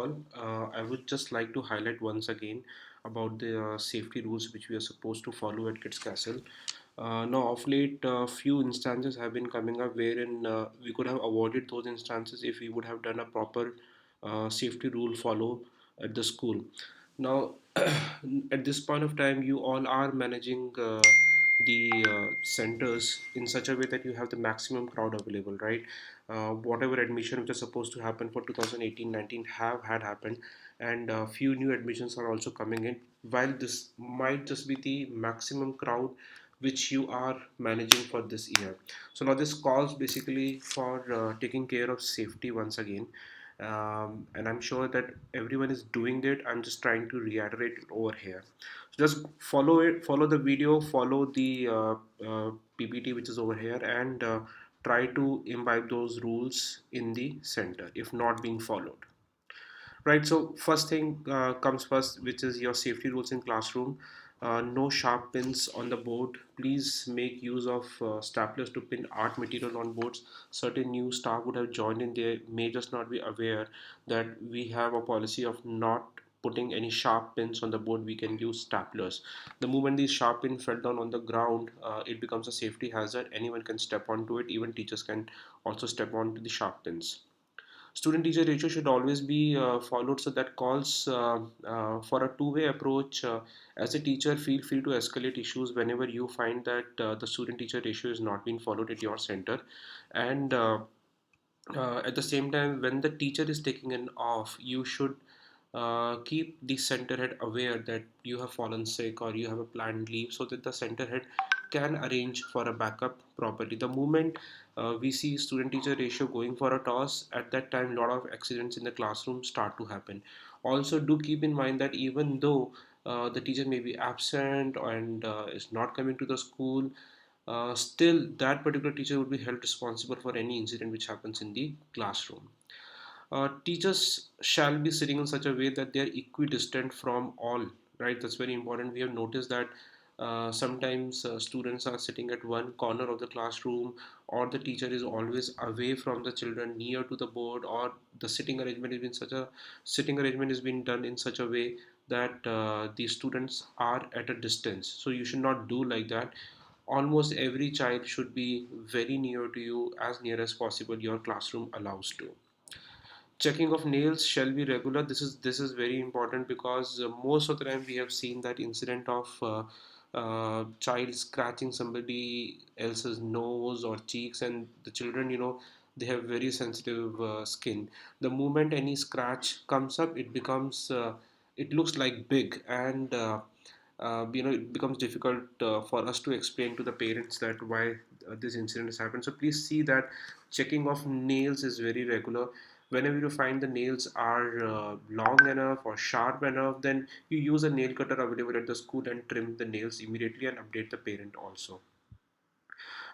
all, I would just like to highlight once again about the safety rules which we are supposed to follow at Kids Castle. Now, of late, few instances have been coming up wherein we could have avoided those instances if we would have done a proper safety rule follow at the school. Now, at this point of time, you all are managing the centers in such a way that you have the maximum crowd available, right? Whatever admission which is supposed to happen for 2018-19 have had happened, and few new admissions are also coming in. While this might just be the maximum crowd which you are managing for this year. So now this calls basically for taking care of safety once again, and I'm sure that everyone is doing it. I'm just trying to reiterate it over here. So just follow it, follow the video, follow the PPT which is over here, and try to imbibe those rules in the center if not being followed. Right, so first thing comes first, which is your safety rules in classroom. No sharp pins on the board. Please make use of staplers to pin art material on boards. Certain new staff would have joined in, they may just not be aware that we have a policy of not putting any sharp pins on the board. We can use staplers. The moment these sharp pins fell down on the ground, it becomes a safety hazard. Anyone can step onto it. Even teachers can also step onto the sharp pins. Student teacher ratio should always be followed, so that calls for a two-way approach. As a teacher, feel free to escalate issues whenever you find that the student teacher ratio is not being followed at your center. And at the same time, when the teacher is taking an off, you should keep the center head aware that you have fallen sick or you have a planned leave, so that the center head can arrange for a backup properly. The moment we see student teacher ratio going for a toss, at that time a lot of accidents in the classroom start to happen. Also, do keep in mind that even though the teacher may be absent and is not coming to the school, still that particular teacher would be held responsible for any incident which happens in the classroom. Teachers shall be sitting in such a way that they are equidistant from all, right? That's very important. We have noticed that sometimes students are sitting at one corner of the classroom, or the teacher is always away from the children near to the board, or the sitting arrangement has been done in such a way that the students are at a distance. So you should not do like that. Almost every child should be very near to you, as near as possible your classroom allows to. Checking of nails shall be regular. This is very important, because most of the time we have seen that incident of child scratching somebody else's nose or cheeks, and the children, they have very sensitive skin. The moment any scratch comes up, it looks like big, and it becomes difficult for us to explain to the parents that why this incident has happened. So please see that checking of nails is very regular. Whenever you find the nails are long enough or sharp enough, then you use a nail cutter available at the school and trim the nails immediately and update the parent also.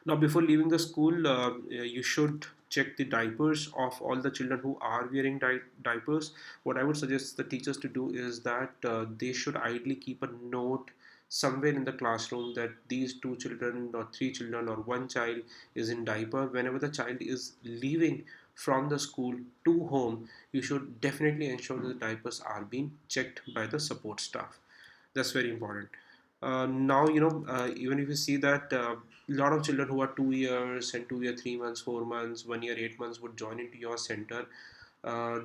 Now, before leaving the school, you should check the diapers of all the children who are wearing diapers. What I would suggest the teachers to do is that they should ideally keep a note somewhere in the classroom that these two children or three children or one child is in diaper. Whenever the child is leaving from the school to home, you should definitely ensure that the diapers are being checked by the support staff. That's very important. Now, even if you see that a lot of children who are 2 years and 2 year 3 months, 4 months, 1 year 8 months would join into your center.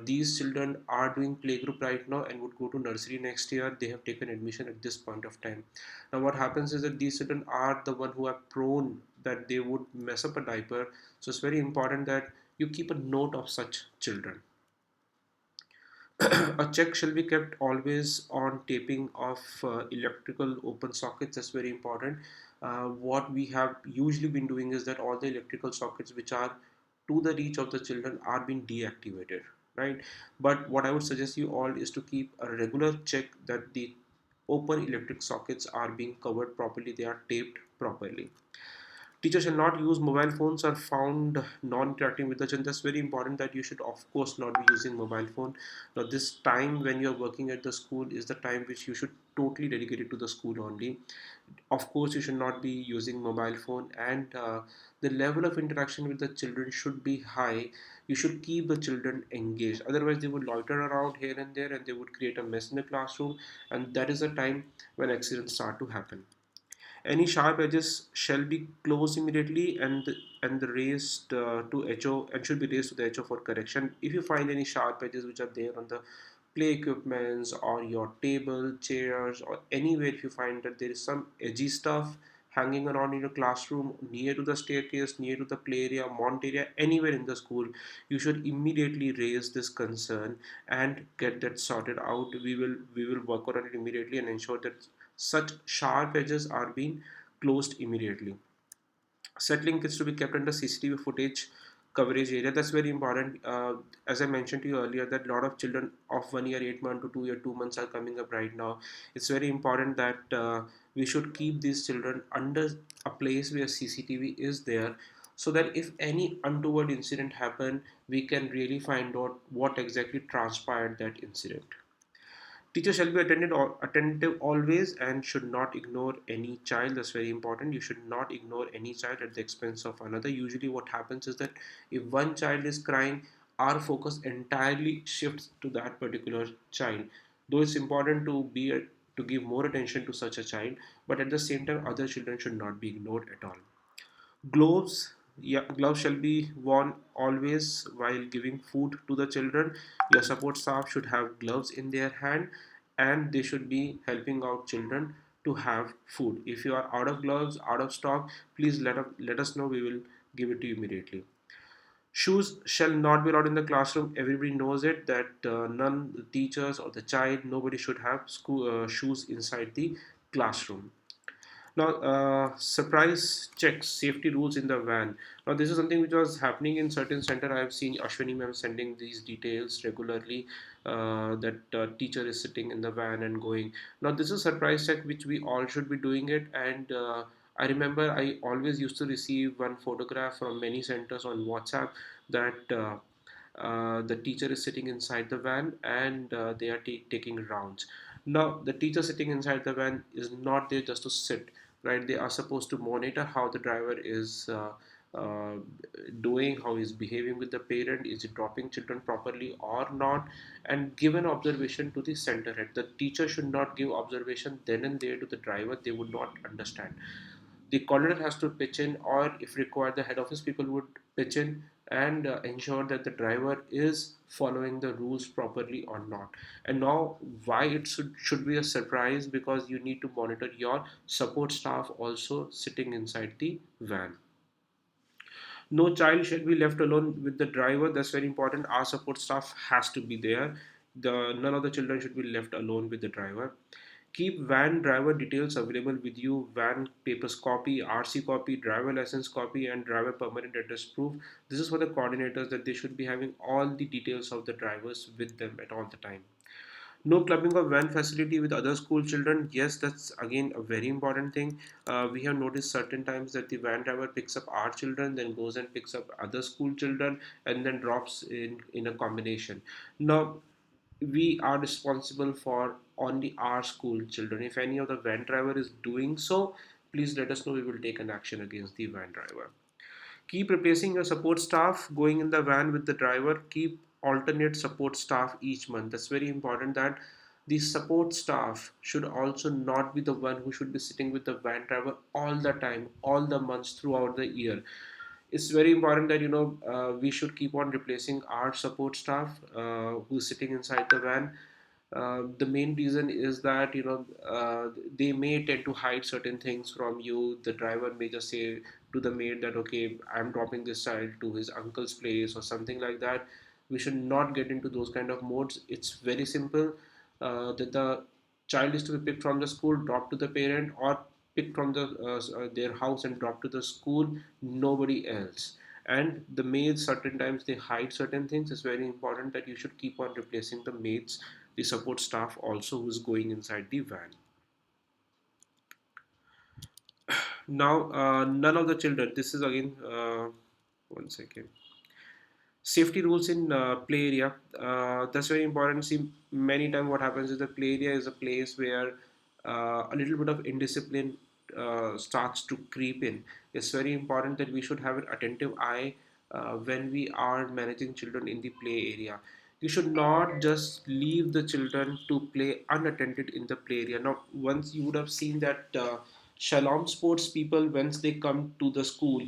These children are doing playgroup right now and would go to nursery next year. They have taken admission at this point of time. Now, what happens is that these children are the one who are prone that they would mess up a diaper. So it's very important that you keep a note of such children. A check shall be kept always on taping of electrical open sockets. That's very important. What we have usually been doing is that all the electrical sockets which are to the reach of the children are being deactivated, right? But what I would suggest you all is to keep a regular check that the open electric sockets are being covered properly, they are taped properly. Teachers shall not use mobile phones or found non-interacting with the children. That's very important that you should of course not be using mobile phone. Now this time when you're working at the school is the time which you should totally dedicate it to the school only. Of course you should not be using mobile phone, and the level of interaction with the children should be high. You should keep the children engaged, otherwise they would loiter around here and there and they would create a mess in the classroom, and that is the time when accidents start to happen. Any sharp edges shall be closed immediately and raised to HO, and should be raised to the HO for correction. If you find any sharp edges which are there on the play equipments or your table, chairs, or anywhere, if you find that there is some edgy stuff hanging around in your classroom, near to the staircase, near to the play area, mount area, anywhere in the school, you should immediately raise this concern and get that sorted out. We will work on it immediately and ensure that such sharp edges are being closed immediately. Settling kids to be kept under CCTV footage coverage area, that's very important. As I mentioned to you earlier, that a lot of children of 1 year 8 months to 2 year 2 months are coming up right now. It's very important that we should keep these children under a place where CCTV is there, so that if any untoward incident happen, we can really find out what exactly transpired that incident. Teachers shall be attentive always and should not ignore any child. That's very important. You should not ignore any child at the expense of another. Usually, what happens is that if one child is crying, our focus entirely shifts to that particular child. Though it's important to give more attention to such a child, but at the same time, other children should not be ignored at all. Gloves, yeah, gloves shall be worn always while giving food to the children. Your support staff should have gloves in their hand, and they should be helping out children to have food. If you are out of gloves, out of stock, please let us know. We will give it to you immediately. Shoes shall not be allowed in the classroom. Everybody knows it that none, the teachers or the child, nobody should have shoes inside the classroom. Now, surprise checks, safety rules in the van. Now, this is something which was happening in certain center. I have seen Ashwini ma'am sending these details regularly. That teacher is sitting in the van and going. Now, this is surprise check which we all should be doing it. And I remember I always used to receive one photograph from many centers on WhatsApp that. The teacher is sitting inside the van and they are taking rounds. Now, the teacher sitting inside the van is not there just to sit, right? They are supposed to monitor how the driver is uh, doing, how he's behaving with the parent, is he dropping children properly or not, and give an observation to the center head. The teacher should not give observation then and there to the driver, they would not understand. The coordinator has to pitch in, or if required, the head office people would pitch in and ensure that the driver is following the rules properly or not. And now, why it should be a surprise, because you need to monitor your support staff also sitting inside the van. No child should be left alone with the driver. That's very important. Our support staff has to be there. None of the children should be left alone with the driver. Keep van driver details available with you: van papers copy, RC copy, driver license copy, and driver permanent address proof. This is for the coordinators, that they should be having all the details of the drivers with them at all the time. No clubbing of van facility with other school children. Yes, that's again a very important thing. We have noticed certain times that the van driver picks up our children, then goes and picks up other school children, and then drops in a combination. Now, we are responsible for only our school children. If any of the van driver is doing so, please let us know. We will take an action against the van driver. Keep replacing your support staff going in the van with the driver. Keep alternate support staff each month. That's very important, that the support staff should also not be the one who should be sitting with the van driver all the time, all the months throughout the year. It's very important that we should keep on replacing our support staff who's sitting inside the van. The main reason is that they may tend to hide certain things from you. The driver may just say to the maid that, okay, I'm dropping this child to his uncle's place or something like that. We should not get into those kind of modes. It's very simple, that the child is to be picked from the school, dropped to the parent, or picked from their house and dropped to the school, nobody else. And the maids, certain times they hide certain things. It's very important that you should keep on replacing the maids, the support staff also, who's going inside the van. Now, none of the children, this is again, one second. Safety rules in play area. That's very important. See, many times what happens is the play area is a place where a little bit of indiscipline starts to creep in. It's very important that we should have an attentive eye when we are managing children in the play area. You should not just leave the children to play unattended in the play area. Now, once you would have seen that Shalom sports people, once they come to the school,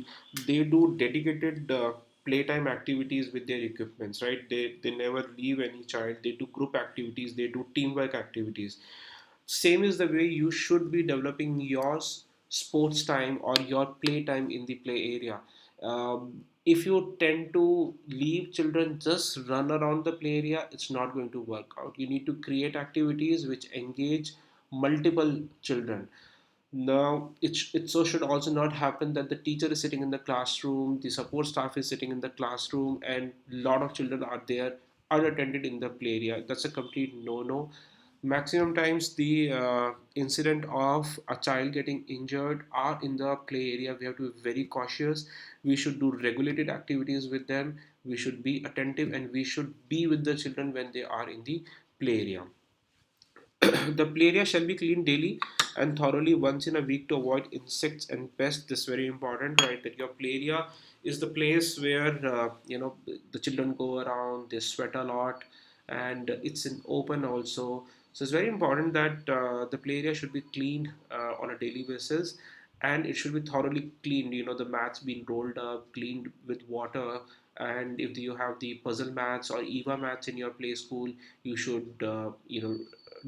they do dedicated playtime activities with their equipments, right? They never leave any child. They do group activities. They do teamwork activities. Same is the way you should be developing your sports time or your play time in the play area. If you tend to leave children just run around the play area, it's not going to work out. You need to create activities which engage multiple children. Now, it so should also not happen that the teacher is sitting in the classroom, the support staff is sitting in the classroom, and a lot of children are there unattended in the play area. That's a complete no-no. Maximum times, the incident of a child getting injured are in the play area. We have to be very cautious. We should do regulated activities with them. We should be attentive, and we should be with the children when they are in the play area. The play area shall be cleaned daily and thoroughly once in a week to avoid insects and pests. This is very important, right? That your play area is the place where the children go around, they sweat a lot, and it's in open also. So it's very important that the play area should be cleaned on a daily basis, and it should be thoroughly cleaned. The mats being rolled up, cleaned with water, and if you have the puzzle mats or eva mats in your play school, you should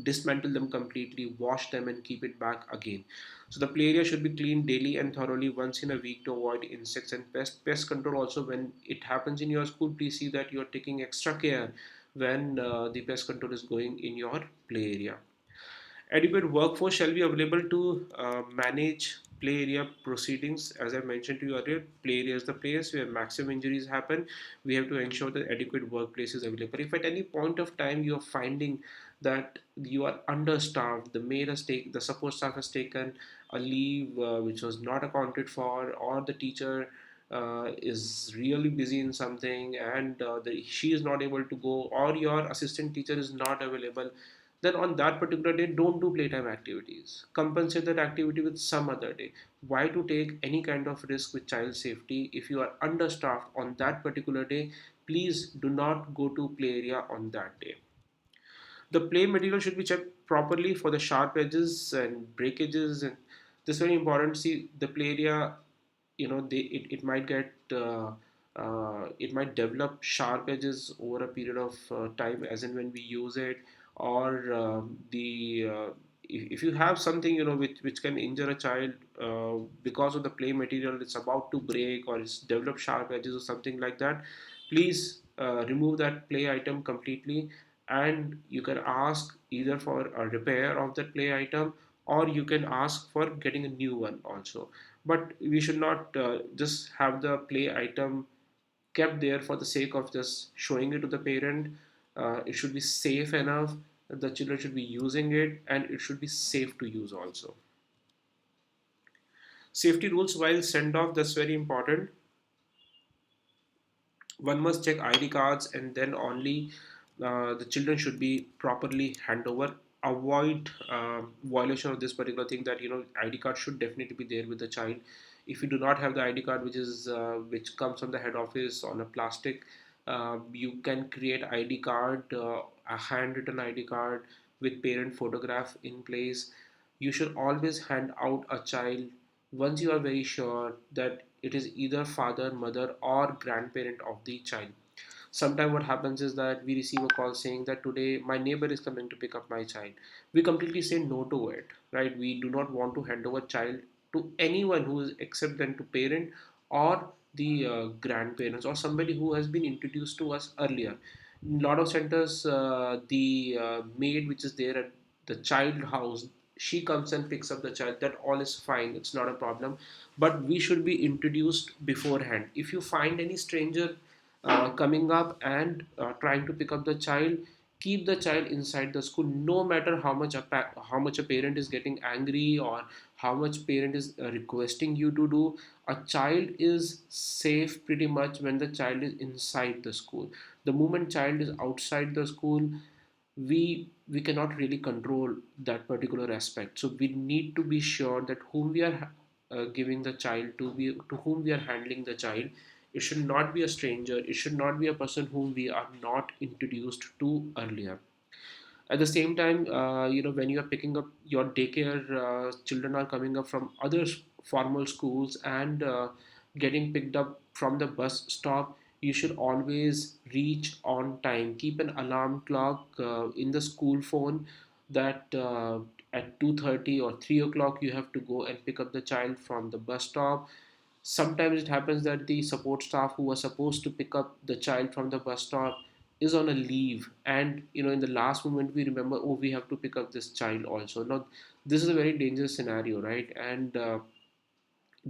dismantle them completely, wash them, and keep it back again. So the play area should be cleaned daily and thoroughly once in a week to avoid insects and pests. Pest control also, when it happens in your school, please see that you are taking extra care when the pest control is going in your play area. Adequate workforce shall be available to manage play area proceedings. As I mentioned to you earlier, play area is the place where maximum injuries happen. We have to ensure that adequate workplace is available. If at any point of time you are finding that you are understaffed, the support staff has taken a leave which was not accounted for, or the teacher is really busy in something and she is not able to go, or your assistant teacher is not available, then on that particular day don't do playtime activities. Compensate that activity with some other day. Why to take any kind of risk with child safety? If you are understaffed on that particular day, please do not go to play area on that day. The play material should be checked properly for the sharp edges and breakages, and this is very important. See, the play area, it might get it might develop sharp edges over a period of time as and when we use it, or the if you have something which can injure a child because of the play material, it's about to break or it's developed sharp edges or something like that, please remove that play item completely, and you can ask either for a repair of that play item, or you can ask for getting a new one also. But we should not just have the play item kept there for the sake of just showing it to the parent. It should be safe enough, the children should be using it, and it should be safe to use also. Safety rules while send off, that's very important. One must check ID cards, and then only the children should be properly hand over. Avoid violation of this particular thing, that ID card should definitely be there with the child. If you do not have the ID card, which comes from the head office on a plastic, you can create ID card, a handwritten ID card with parent photograph in place. You should always hand out a child once you are very sure that it is either father, mother, or grandparent of the child. Sometimes what happens is that we receive a call saying that today my neighbor is coming to pick up my child. We completely say no to it, right? We do not want to hand over child to anyone who is except then to parent or the grandparents or somebody who has been introduced to us earlier. In a lot of centers, the maid which is there at the child house, she comes and picks up the child. That all is fine, it's not a problem, but we should be introduced beforehand. If you find any stranger coming up and trying to pick up the child, keep the child inside the school, no matter how much a parent is getting angry, or how much parent is requesting you to do. A child is safe pretty much when the child is inside the school. The moment child is outside the school, we cannot really control that particular aspect. So we need to be sure that whom we are giving the child to whom we are handling the child, it should not be a stranger, it should not be a person whom we are not introduced to earlier. At the same time, when you are picking up your daycare, children are coming up from other formal schools and getting picked up from the bus stop. You should always reach on time. Keep an alarm clock in the school phone that at 2:30 or 3 o'clock you have to go and pick up the child from the bus stop. Sometimes it happens that the support staff who was supposed to pick up the child from the bus stop is on a leave, and in the last moment we remember, oh, we have to pick up this child also. Now this is a very dangerous scenario, right? And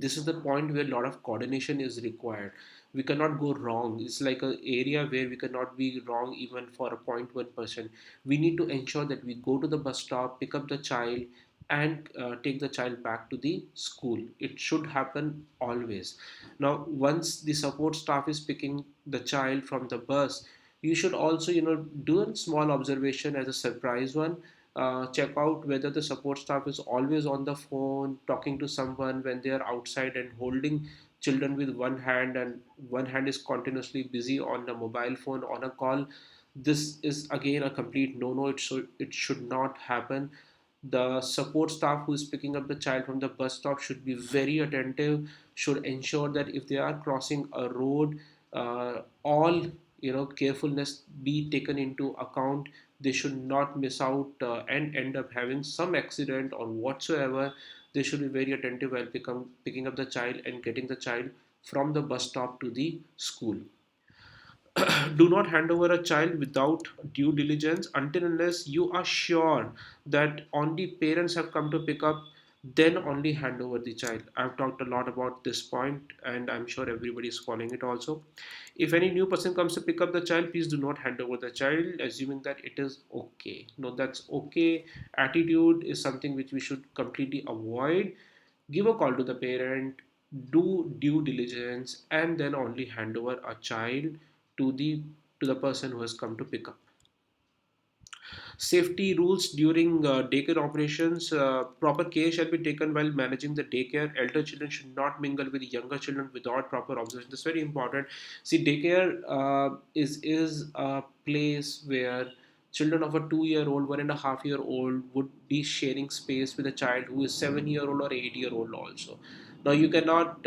this is the point where a lot of coordination is required. We cannot go wrong. It's like an area where we cannot be wrong even for a 0.1%. We need to ensure that we go to the bus stop, pick up the child, and take the child back to the school. It should happen always. Now once the support staff is picking the child from the bus, you should also do a small observation as a surprise one. Check out whether the support staff is always on the phone talking to someone when they are outside and holding children with one hand, and one hand is continuously busy on a mobile phone on a call. This is again a complete no-no. It should not happen. The support staff who is picking up the child from the bus stop should be very attentive, should ensure that if they are crossing a road, all carefulness be taken into account. They should not miss out and end up having some accident or whatsoever. They should be very attentive while picking up the child and getting the child from the bus stop to the school. Do not hand over a child without due diligence until unless you are sure that only parents have come to pick up, then only hand over the child. I've talked a lot about this point and I'm sure everybody is following it also. If any new person comes to pick up the child, please do not hand over the child assuming that it is okay. No, that's okay. Attitude is something which we should completely avoid. Give a call to the parent, do due diligence, and then only hand over a child to the person who has come to pick up. Safety rules during daycare operations. Proper care shall be taken while managing the daycare. Elder children should not mingle with younger children without proper observation. This is very important. See, daycare is a place where children of a 2-year-old, 1.5-year-old would be sharing space with a child who is 7-year-old or 8-year-old also. Now you cannot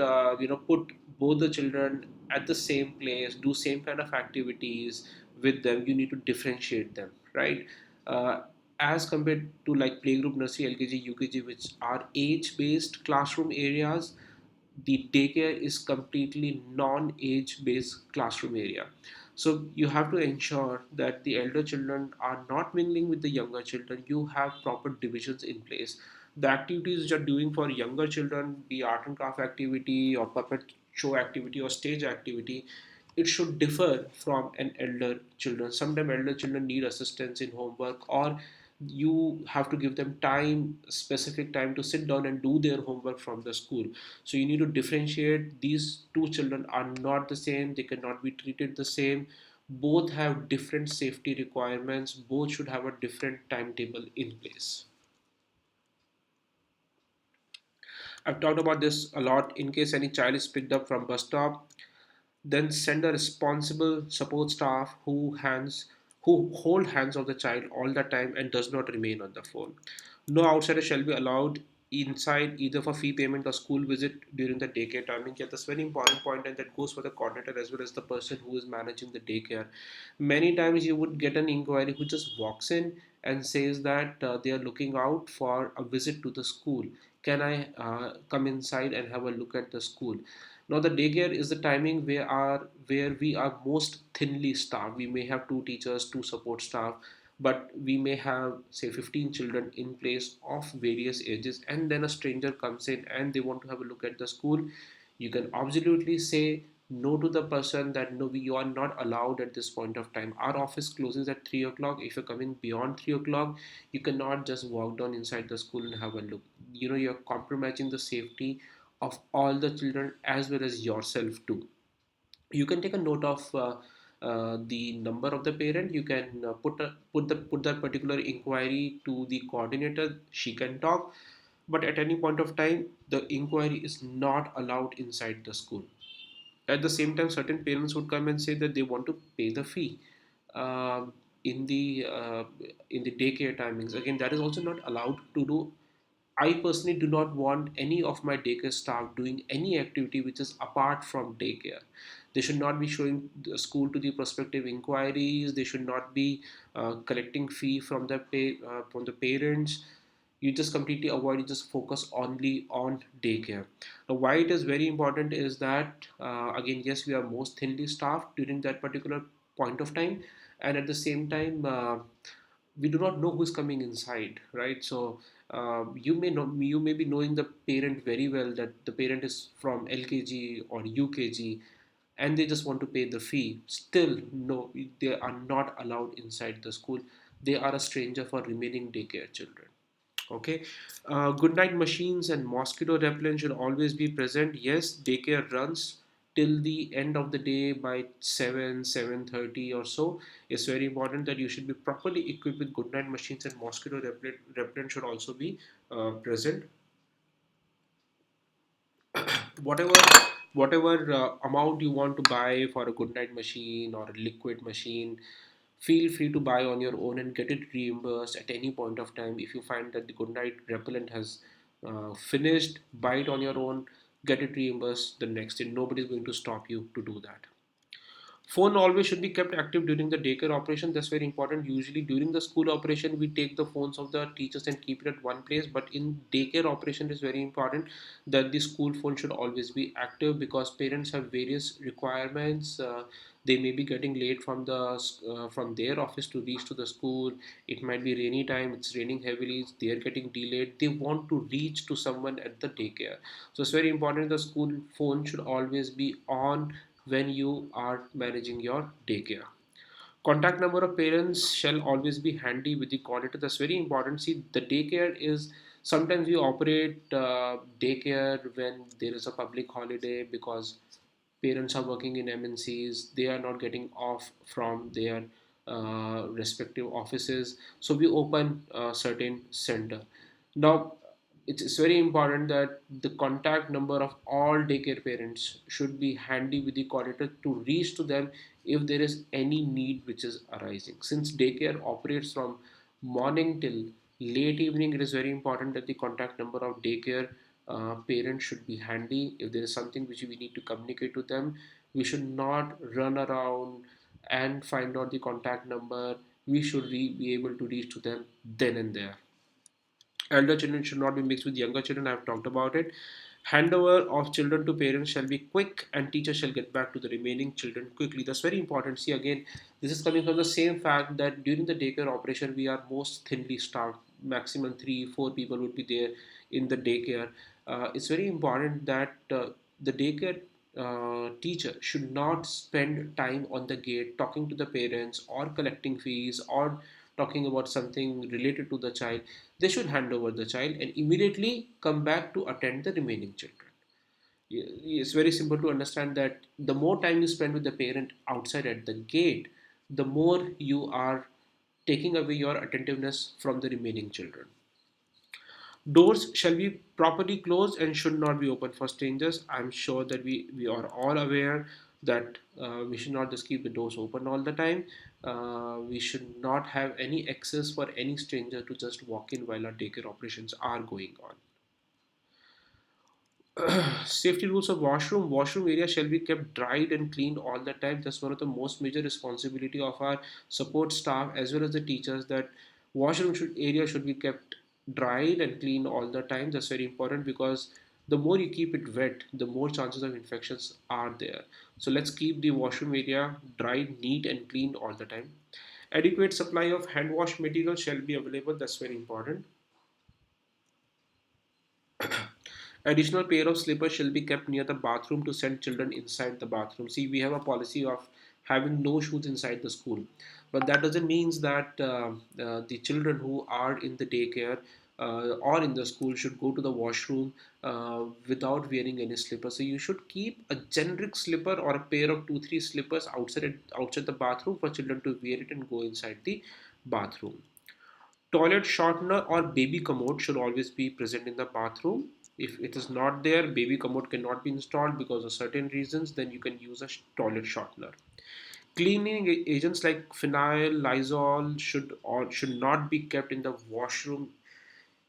put both the children at the same place, do same kind of activities with them. You need to differentiate them, right? uh, as compared to like playgroup, nursery, LKG, UKG, which are age-based classroom areas, the daycare is completely non-age-based classroom area. So you have to ensure that the elder children are not mingling with the younger children. You have proper divisions in place. The activities which are doing for younger children, be art and craft activity or puppet show activity or stage activity, it should differ from an elder children. Sometimes elder children need assistance in homework, or you have to give them time, specific time to sit down and do their homework from the school. So you need to differentiate. These two children are not the same, they cannot be treated the same. Both have different safety requirements, both should have a different timetable in place. I've talked about this a lot. In case any child is picked up from bus stop, then send a responsible support staff who hold hands of the child all the time and does not remain on the phone. No outsider shall be allowed inside either for fee payment or school visit during the daycare timing. Yeah, that's a very important point, and that goes for the coordinator as well as the person who is managing the daycare. Many times you would get an inquiry who just walks in and says that they are looking out for a visit to the school. Can I come inside and have a look at the school? Now the daycare is the timing where we are most thinly staffed. We may have two teachers, two support staff, but we may have say 15 children in place of various ages, and then a stranger comes in and they want to have a look at the school. You can absolutely say no to the person that no, you are not allowed at this point of time. Our office closes at 3 o'clock. If you're coming beyond 3 o'clock, you cannot just walk down inside the school and have a look. You're compromising the safety of all the children as well as yourself too. You can take a note of the number of the parent. You can put that particular inquiry to the coordinator. She can talk, but at any point of time the inquiry is not allowed inside the school. At the same time, certain parents would come and say that they want to pay the fee um, in the daycare timings. Again, that is also not allowed to do. I personally do not want any of my daycare staff doing any activity which is apart from daycare. They should not be showing the school to the prospective inquiries. They should not be collecting fee from from the parents. You just completely avoid. You just focus only on daycare. Now, why it is very important is that again, yes, we are most thinly staffed during that particular point of time, and at the same time. We do not know who's coming inside, right? So you may be knowing the parent very well, that the parent is from LKG or UKG, and they just want to pay the fee. Still, no, they are not allowed inside the school. They are a stranger for remaining daycare children. Okay, good night machines and mosquito repellent should always be present. Yes, daycare runs till the end of the day by 7:30 or so. It's very important that you should be properly equipped with good night machines, and mosquito repellent should also be present. Whatever amount you want to buy for a good night machine or a liquid machine, feel free to buy on your own and get it reimbursed at any point of time. If you find that the good night repellent has finished, buy it on your own, get it reimbursed the next day. Nobody is going to stop you to do that. Phone always should be kept active during the daycare operation. That's very important. Usually during the school operation, we take the phones of the teachers and keep it at one place. But in daycare operation, it's very important that the school phone should always be active, because parents have various requirements. They may be getting late from from their office to reach to the school. It might be rainy time. It's raining heavily. They are getting delayed. They want to reach to someone at the daycare. So it's very important. The school phone should always be on when you are managing your daycare. Contact number of parents shall always be handy with the coordinator. That's very important. See, the daycare is, sometimes we operate daycare when there is a public holiday, because parents are working in MNCs, they are not getting off from their respective offices. So we open a certain center. Now, it's very important that the contact number of all daycare parents should be handy with the coordinator to reach to them if there is any need which is arising. Since daycare operates from morning till late evening, it is very important that the contact number of daycare parents should be handy. If there is something which we need to communicate to them, we should not run around and find out the contact number. We should be able to reach to them then and there. Elder children should not be mixed with younger children. I have talked about it. Handover of children to parents shall be quick, and teachers shall get back to the remaining children quickly. That's very important. See, again, this is coming from the same fact that during the daycare operation, we are most thinly staffed. Maximum three, four people would be there in the daycare. It's very important that the daycare teacher should not spend time on the gate talking to the parents or collecting fees or talking about something related to the child. They should hand over the child and immediately come back to attend the remaining children. It's very simple to understand that the more time you spend with the parent outside at the gate, the more you are taking away your attentiveness from the remaining children. Doors shall be properly closed and should not be open for strangers. I'm sure that we are all aware that we should not just keep the doors open all the time. We should not have any access for any stranger to just walk in while our daycare operations are going on. Safety rules of washroom area shall be kept dried and cleaned all the time. That's one of the most major responsibility of our support staff as well as the teachers, that area should be kept dried and cleaned all the time. That's very important, because the more you keep it wet, the more chances of infections are there. So let's keep the washroom area dried, neat and cleaned all the time. Adequate supply of hand wash material shall be available. That's very important. Additional pair of slippers shall be kept near the bathroom to send children inside the bathroom. See, we have a policy of having no shoes inside the school, but that doesn't mean that the children who are in the daycare or in the school should go to the washroom without wearing any slippers. So you should keep a generic slipper or a pair of two, three slippers outside the bathroom for children to wear it and go inside the bathroom. Toilet shortener or baby commode should always be present in the bathroom. If it is not there, baby commode cannot be installed because of certain reasons, then you can use a toilet shortener. Cleaning agents like phenyl, Lysol should not be kept in the washroom.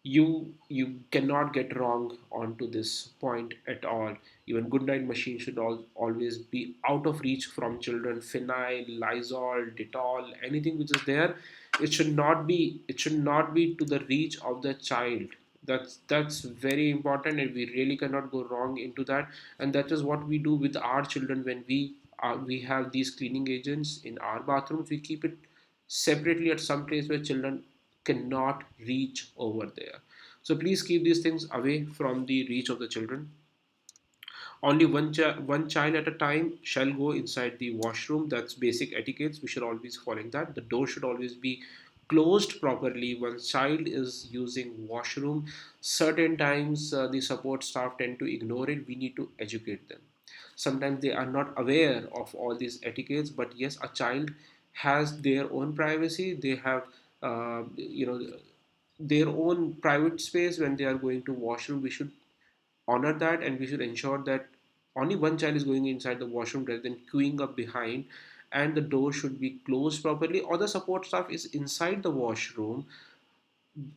You cannot get wrong onto this point at all. Even goodnight machine should always be out of reach from children. Phenyl, Lysol, Dettol, anything which is there, it should not be to the reach of the child. That's very important, and we really cannot go wrong into that. And that is what we do with our children when we have these cleaning agents in our bathrooms. We keep it separately at some place where children cannot reach over there. So please keep these things away from the reach of the children. Only one child at a time shall go inside the washroom. That's basic etiquettes. We should always following that. The door should always be closed properly. One child is using washroom. Certain times the support staff tend to ignore it. We need to educate them. Sometimes they are not aware of all these etiquettes, but yes, a child has their own privacy. They have their own private space when they are going to washroom. We should honor that, and we should ensure that only one child is going inside the washroom rather than queuing up behind, and the door should be closed properly, or the support staff is inside the washroom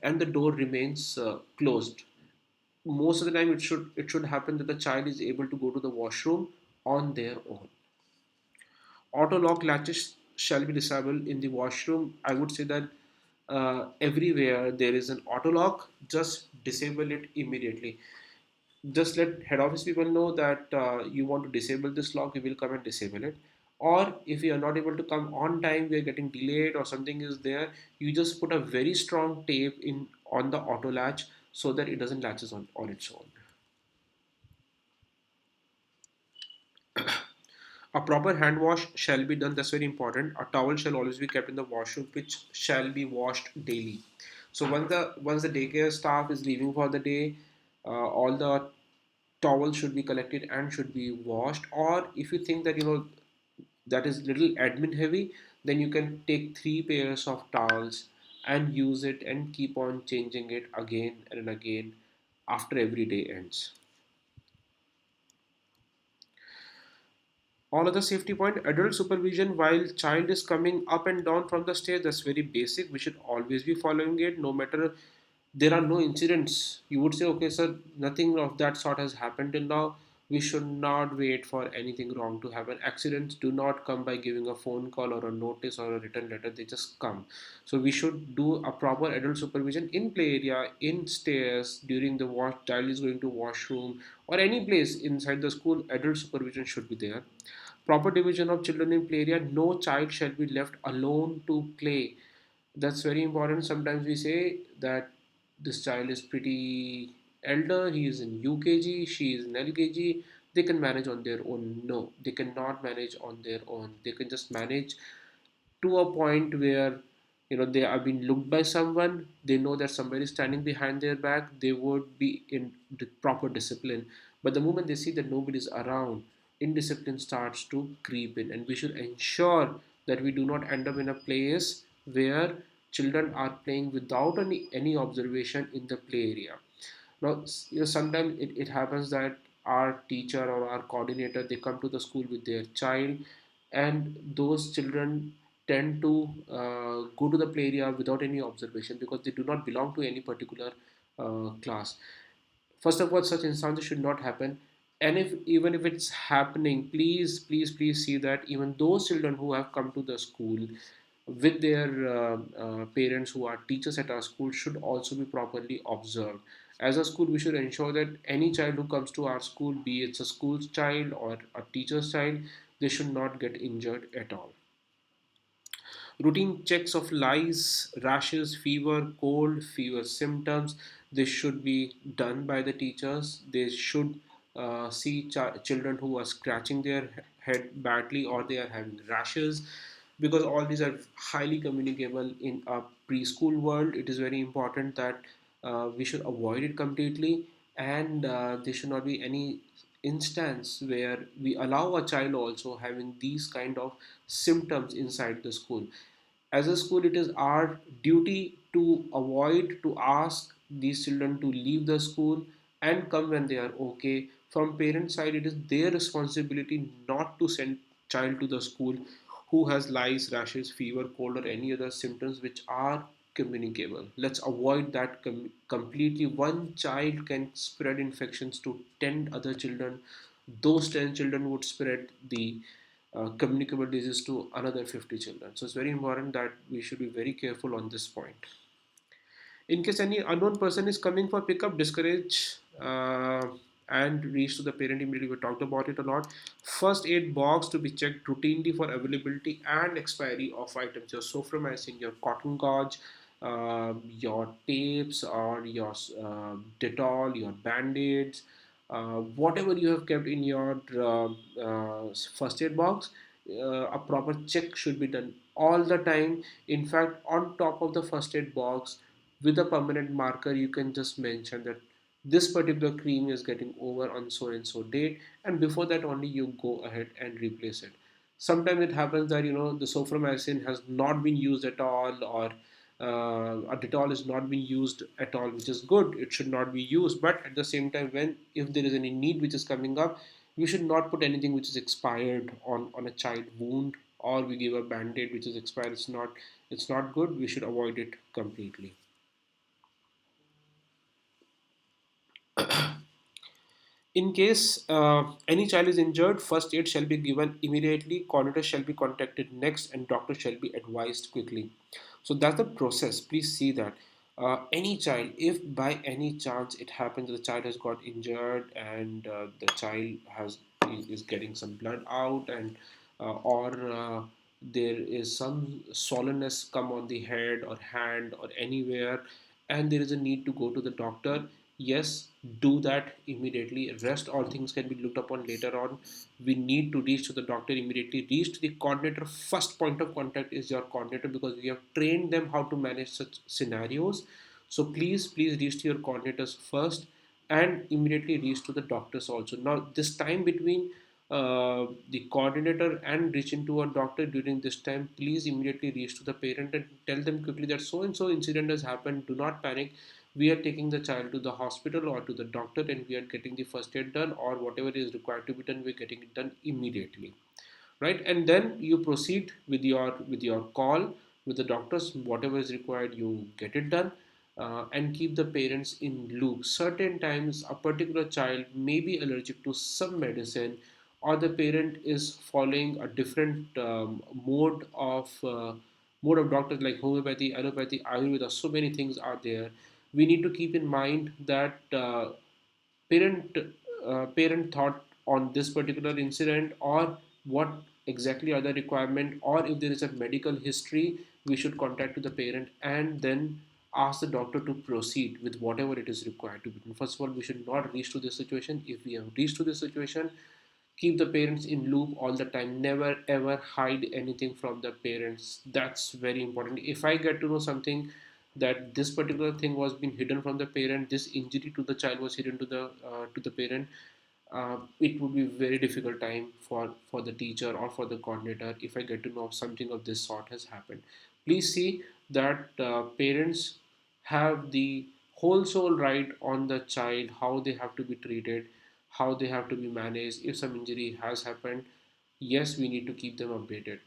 and the door remains closed. Most of the time it should happen that the child is able to go to the washroom on their own. Auto lock latches shall be disabled in the washroom. I would say that everywhere there is an auto lock, just disable it immediately. Just let head office people know that you want to disable this lock. We will come and disable it. Or if you are not able to come on time, we are getting delayed or something is there, you just put a very strong tape in on the auto latch so that it doesn't latches on its own. A proper hand wash shall be done. That's very important. A towel shall always be kept in the washroom, which shall be washed daily. So once the daycare staff is leaving for the day, all the towels should be collected and should be washed. Or if you think that that is little admin heavy, then you can take three pairs of towels and use it and keep on changing it again and again after every day ends. All other safety point, adult supervision while child is coming up and down from the stairs, that's very basic. We should always be following it, no matter there are no incidents. You would say, okay, sir, nothing of that sort has happened till now. We should not wait for anything wrong to happen. Accidents do not come by giving a phone call or a notice or a written letter, they just come. So we should do a proper adult supervision in play area, in stairs, during the wash child is going to washroom, or any place inside the school. Adult supervision should be there. Proper division of children in play area. No child shall be left alone to play. That's very important. Sometimes we say that this child is pretty elder, he is in UKG, she is in LKG, they can manage on their own. No, they cannot manage on their own. They can just manage to a point where they are being looked by someone. They know that somebody is standing behind their back, they would be in the proper discipline. But the moment they see that nobody is around, indiscipline starts to creep in, and we should ensure that we do not end up in a place where children are playing without any observation in the play area. Now, sometimes it happens that our teacher or our coordinator, they come to the school with their child, and those children tend to go to the play area without any observation because they do not belong to any particular class. First of all, such instances should not happen. And if even if it's happening, please, please, please see that even those children who have come to the school with their parents who are teachers at our school should also be properly observed. As a school, we should ensure that any child who comes to our school, be it a school's child or a teacher's child, they should not get injured at all. Routine checks of lice, rashes, fever, cold, fever symptoms. This should be done by the teachers. They should see children who are scratching their head badly or they are having rashes, because all these are highly communicable in a preschool world. It is very important that we should avoid it completely, and there should not be any instance where we allow a child also having these kind of symptoms inside the school. As a school, it is our duty to avoid to ask these children to leave the school and come when they are okay. From parent side, it is their responsibility not to send child to the school who has lice, rashes, fever, cold, or any other symptoms which are communicable. Let's avoid that completely. One child can spread infections to 10 other children. Those 10 children would spread the communicable disease to another 50 children. So it's very important that we should be very careful on this point. In case any unknown person is coming for pickup, discourage and reach to the parent immediately. We talked about it a lot. First aid box to be checked routinely for availability and expiry of items. Your soframycin, your cotton gauze, your tapes, or your Dettol, your band-aids, whatever you have kept in your first aid box. A proper check should be done all the time. In fact, on top of the first aid box, with a permanent marker, you can just mention that this particular cream is getting over on so and so date, and before that only you go ahead and replace it. Sometimes it happens that the soframycin has not been used at all, or a Dettol is not being used at all, which is good. It should not be used, but at the same time, when if there is any need which is coming up, we should not put anything which is expired on a child wound, or we give a band-aid which is expired. It's not good. We should avoid it completely. In case any child is injured, first aid shall be given immediately, coordinator shall be contacted next, and doctor shall be advised quickly. So that's the process. Please see that. Any child, if by any chance it happens the child has got injured and the child is getting some blood out, and or there is some soreness come on the head or hand or anywhere, and there is a need to go to the doctor, yes, do that immediately. Rest all things can be looked upon later on. We need to reach to the doctor immediately. Reach to the coordinator. First point of contact is your coordinator, because we have trained them how to manage such scenarios. So please reach to your coordinators first, and immediately reach to the doctors also. Now this time between the coordinator and reaching to a doctor, during this time, please immediately reach to the parent and tell them quickly that so and so incident has happened. Do not panic. We are taking the child to the hospital or to the doctor, and we are getting the first aid done, or whatever is required to be done, we're getting it done immediately, right? And then you proceed with your call with the doctors. Whatever is required, you get it done, and keep the parents in loop. Certain times a particular child may be allergic to some medicine, or the parent is following a different mode of doctors, like homeopathy, allopathy, ayurveda. So many things are there. We need to keep in mind that parent parent thought on this particular incident, or what exactly are the requirement, or if there is a medical history, we should contact to the parent and then ask the doctor to proceed with whatever it is required to be done. First of all, we should not reach to this situation. If we have reached to this situation, keep the parents in loop all the time. Never ever hide anything from the parents. That's very important. If I get to know something that this particular thing was being hidden from the parent, this injury to the child was hidden to the parent, it would be very difficult time for the teacher or for the coordinator if I get to know something of this sort has happened. Please see that parents have the whole soul right on the child, how they have to be treated, how they have to be managed. If some injury has happened, yes, we need to keep them updated.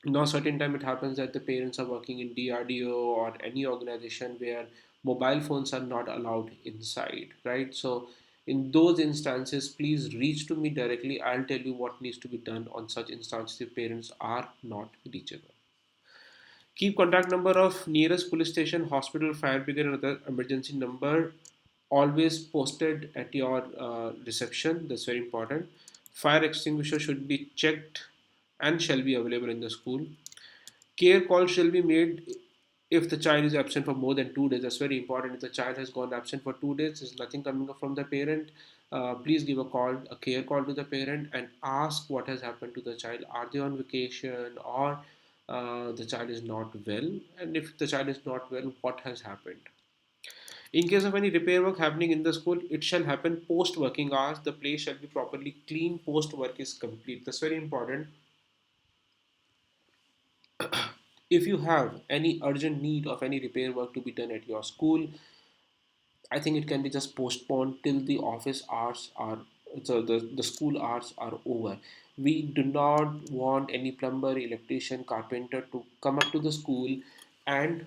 Now certain time it happens that the parents are working in DRDO or any organization where mobile phones are not allowed inside, right? So in those instances, please reach to me directly. I'll tell you what needs to be done on such instances if parents are not reachable. Keep contact number of nearest police station, hospital, fire brigade, and other emergency number always posted at your reception. That's very important. Fire extinguisher should be checked and shall be available in the school. Care calls shall be made if the child is absent for more than 2 days. That's very important. If the child has gone absent for 2 days, there's nothing coming up from the parent. Please give a call, a care call to the parent, and ask what has happened to the child. Are they on vacation, or the child is not well? And if the child is not well, what has happened? In case of any repair work happening in the school, it shall happen post working hours. The place shall be properly clean post work is complete. That's very important. If you have any urgent need of any repair work to be done at your school, I think it can be just postponed till the office hours are, so the school hours are over. We do not want any plumber, electrician, carpenter to come up to the school and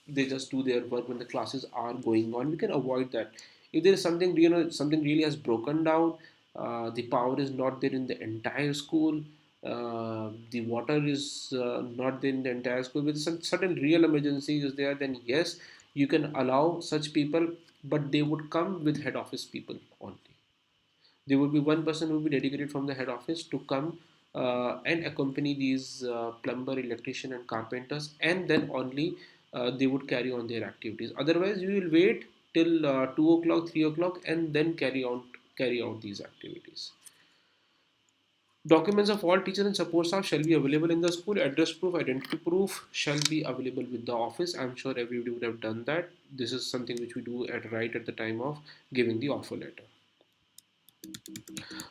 they just do their work when the classes are going on. We can avoid that. If there is something, something really has broken down, the power is not there in the entire school, the water is not there in the entire school, with some certain real emergency is there, then yes, you can allow such people, but they would come with head office people only. There would be one person who will be dedicated from the head office to come and accompany these plumber, electrician, and carpenters, and then only they would carry on their activities. Otherwise, you will wait till 2 o'clock, 3 o'clock, and then carry out these activities. Documents of all teachers and support staff shall be available in the school. Address proof, identity proof shall be available with the office. I'm sure everybody would have done that. This is something which we do at right at the time of giving the offer letter.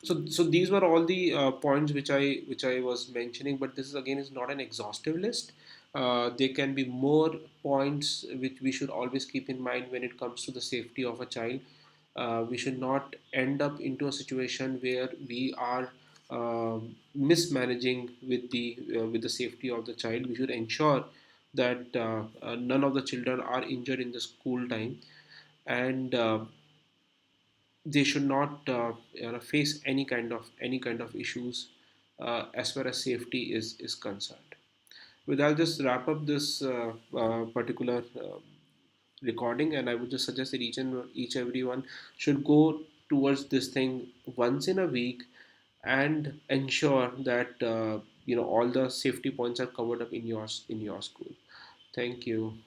So these were all the points which I was mentioning, but this is again is not an exhaustive list. There can be more points which we should always keep in mind when it comes to the safety of a child. We should not end up into a situation where we are mismanaging with the safety of the child. We should ensure that none of the children are injured in the school time, and they should not face any kind of issues as far as safety is concerned. With I'll just wrap up this particular recording, and I would just suggest that each everyone should go towards this thing once in a week and ensure that all the safety points are covered up in your school. Thank you.